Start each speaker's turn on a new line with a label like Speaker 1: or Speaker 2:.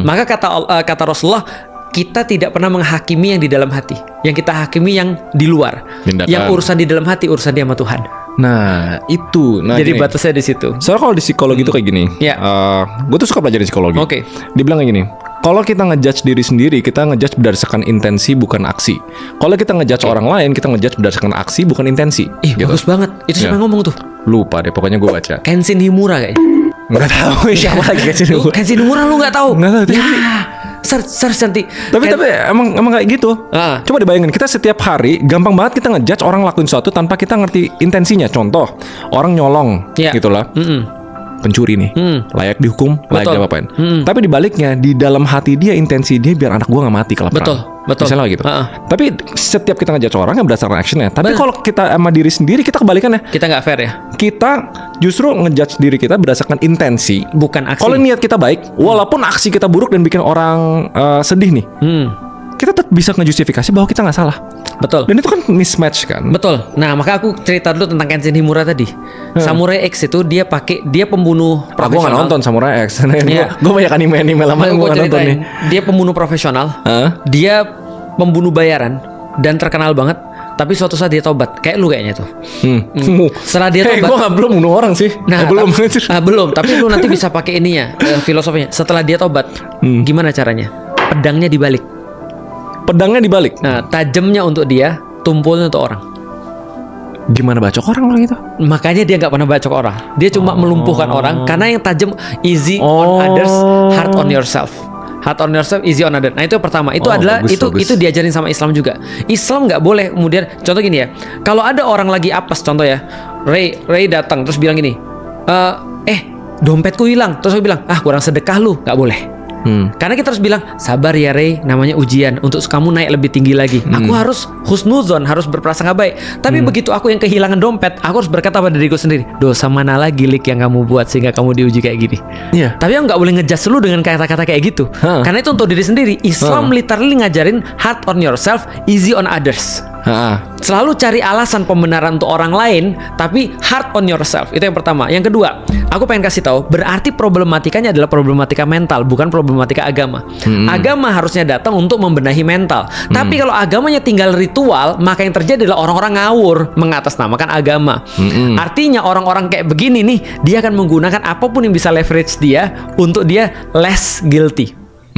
Speaker 1: Maka kata Rasulullah, kita tidak pernah menghakimi yang di dalam hati. Yang kita hakimi yang di luar.
Speaker 2: Tindakan.
Speaker 1: Yang urusan di dalam hati, urusan dia sama Tuhan.
Speaker 2: Nah itu.
Speaker 1: Jadi batasnya di situ.
Speaker 2: Soalnya kalau di psikologi itu kayak gini.
Speaker 1: Ya.
Speaker 2: Gue tuh suka belajar psikologi.
Speaker 1: Oke.
Speaker 2: Dibilang kayak gini. Kalau kita ngejudge diri sendiri, kita ngejudge berdasarkan intensi bukan aksi. Kalau kita ngejudge orang lain, kita ngejudge berdasarkan aksi bukan intensi.
Speaker 1: Bagus banget. Itu siapa yang ngomong tuh?
Speaker 2: Lupa deh, pokoknya gue baca.
Speaker 1: Kenshin Himura kayaknya.
Speaker 2: Nggak tahu siapa lagi Kenshin Himura.
Speaker 1: Kenshin Himura lu nggak tahu?
Speaker 2: Nggak tahu.
Speaker 1: Search nanti.
Speaker 2: Tapi emang kayak gitu. Coba dibayangin, kita setiap hari gampang banget kita ngejudge orang lakuin sesuatu tanpa kita ngerti intensinya. Contoh, orang nyolong, gitulah. Pencuri nih, layak dihukum, layak diapain. Tapi dibaliknya, di dalam hati dia, intensi dia biar anak gua nggak mati kelaparan.
Speaker 1: Betul.
Speaker 2: Misalnya gitu. Tapi setiap kita ngejudge orang yang berdasarkan actionnya. Tapi kalau kita sama diri sendiri, kita kebalikannya.
Speaker 1: Kita nggak fair ya.
Speaker 2: Kita justru ngejudge diri kita berdasarkan intensi,
Speaker 1: bukan aksi.
Speaker 2: Kalau niat kita baik, walaupun aksi kita buruk dan bikin orang sedih nih, kita tetap bisa ngejustifikasi bahwa kita nggak salah.
Speaker 1: Betul.
Speaker 2: Dan itu kan mismatch kan.
Speaker 1: Betul. Nah, maka aku cerita dulu tentang Kenshin Himura tadi. Samurai X itu dia pembunuh profesional.
Speaker 2: Gue nggak nonton Samurai X. Gue banyak anime lama yang gue nonton nih.
Speaker 1: Dia pembunuh profesional. Dia pembunuh bayaran dan terkenal banget. Tapi suatu saat dia tobat. Kayak lu kayaknya tuh. Setelah dia tobat.
Speaker 2: Gue nggak belum bunuh orang sih.
Speaker 1: Nah, belum. Tapi lu nanti bisa pakai ininya, filosofinya. Setelah dia tobat, gimana caranya? Pedangnya dibalik.
Speaker 2: Pedangnya dibalik.
Speaker 1: Nah, tajamnya untuk dia, tumpulnya untuk orang.
Speaker 2: Gimana bacok orang gitu?
Speaker 1: Makanya dia nggak pernah bacok orang. Dia cuma melumpuhkan orang. Karena yang tajam easy on others, hard on yourself. Hard on yourself, easy on others. Nah itu pertama. Itu adalah bagus. Itu diajarin sama Islam juga. Islam nggak boleh kemudian. Contoh gini ya. Kalau ada orang lagi apes, contoh ya, Ray datang terus bilang gini, dompetku hilang. Terus aku bilang, kurang sedekah lu, nggak boleh. Karena kita harus bilang, sabar ya Ray, namanya ujian untuk kamu naik lebih tinggi lagi. Aku harus husnuzon, harus berprasangka baik. Tapi begitu aku yang kehilangan dompet, aku harus berkata pada diriku sendiri, dosa mana lagi Lik yang kamu buat sehingga kamu diuji kayak gini. Tapi aku nggak boleh ngejudge lu dengan kata-kata kayak gitu. Karena itu untuk diri sendiri. Islam literally ngajarin hard on yourself, easy on others. Selalu cari alasan pembenaran untuk orang lain, tapi hard on yourself. Itu yang pertama. Yang kedua, aku pengen kasih tahu, berarti problematikanya adalah problematika mental, bukan problematika agama. Agama harusnya datang untuk membenahi mental. Tapi kalau agamanya tinggal ritual, maka yang terjadi adalah orang-orang ngawur mengatasnamakan agama. Artinya orang-orang kayak begini nih, dia akan menggunakan apapun yang bisa leverage dia untuk dia less guilty.